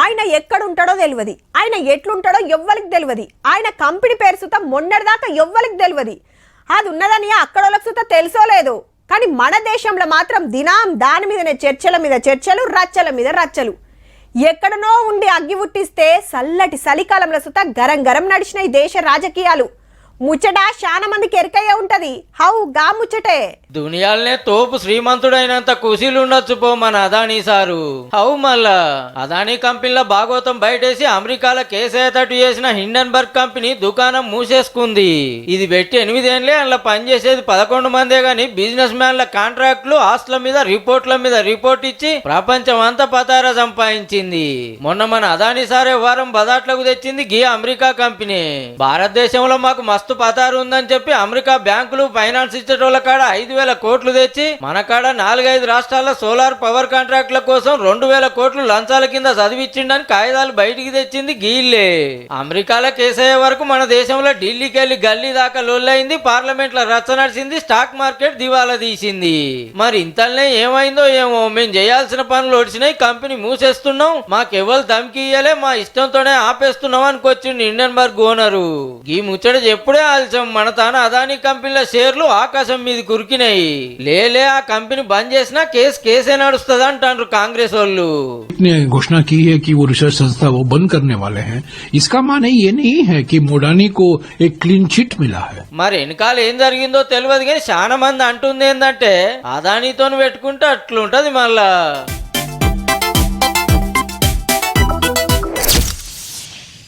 ఆయన ఎక్కడుంటాడో తెలియదు, ఆయన ఎట్లుంటాడో ఎవ్వరికి తెలియదు, ఆయన కంపెనీ పేరు సుత మొన్నటిదాకా ఎవ్వరికి తెలియదు. అది ఉన్నదని అక్కడోళ్ళకి సుత తెలుసో లేదు, కానీ మన దేశంలో మాత్రం దినం దాని మీదనే చర్చల మీద చర్చలు, రచ్చల మీద రచ్చలు. ఎక్కడనో ఉండి అగ్గి పుట్టిస్తే చల్లటి చలికాలంలో సుత గరం గరం నడిచిన ఈ దేశ రాజకీయాలు. ముచ్చట చాలా మందికి ఎరకయ్యే ఉంటది. హౌ గా ముచ్చటే దునియాలనే తోపు శ్రీమంతుడైనంత కుశీలు ఉండొచ్చు పో మన అదానీ సారు. హౌ మళ్ళా అదానీ కంపెనీల భాగోతం బయటేసి అమెరికాలో కేసేతట్టు చేసిన హిండెన్బర్గ్ కంపెనీ దుకాణం మూసేసుకుంది. ఇది పెట్టి 8 ఏళ్లే అందులో పనిచేసేది 11 మందే గాని బిజినెస్ మ్యాన్ల కాంట్రాక్టులు, ఆస్తుల మీద రిపోర్ట్ ఇచ్చి ప్రపంచం అంతా పతారా సంపాదించింది. మొన్న మన అదానీ సారే వారం బదాట్లకు తెచ్చింది గీ అమెరికా కంపెనీ. భారతదేశంలో మాకు మస్తు పతారు ఉందని చెప్పి అమెరికా బ్యాంకులు, ఫైనాన్స్ ఇచ్చేటోళ్ళ కాడ 5,000 కోట్లు తెచ్చి మన కాడ 4-5 రాష్ట్రాల సోలార్ పవర్ కాంట్రాక్ట్ల కోసం 2,000 కోట్లు లంచాల కింద చదివిచ్చిండని కాగితాలు బయటికి తెచ్చింది గీళ్లే. అమెరికాలో కేసయ్యే వరకు మన దేశంలో ఢిల్లీకి వెళ్లి గల్లీ దాకా లొల్లైంది, పార్లమెంట్ లో రచ్చ నడిచింది, స్టాక్ మార్కెట్ దివాలా తీసింది. మరి ఇంతల్నే ఏమైందో ఏమో, మేము చేయాల్సిన పనులు ఒడిచినాయి, కంపెనీ మూసేస్తున్నాం, మాకెవ్వరు ధమ్కి ఇయ్యలే, మా ఇష్టంతోనే ఆపేస్తున్నాం అనుకొచ్చిండు హిండెన్బర్గ్ ఓనరు. ఈ ముచ్చట ఎప్పుడే ఆలస్యం, మన తాన అదానీ కంపెనీల షేర్లు ఆకాశం మీద కురికినాయి. లేలే ఆ కంపెనీ బంద్ చేసినా కేసే నడుస్తుంది అంటారు కాంగ్రెస్ వాళ్ళు. घोषणा की है कि वो रिसर्च संस्था वो बंद करने वाले हैं. इसका माने ये नहीं है कि मोडानी को एक क्लीन चिट मिला है. మరి వెనకాల ఏం జరిగిందో తెలియదు కానీ చాలా మంది అంటుంది ఏంటంటే అదానీతో పెట్టుకుంటే అట్లుంటది మళ్ళా.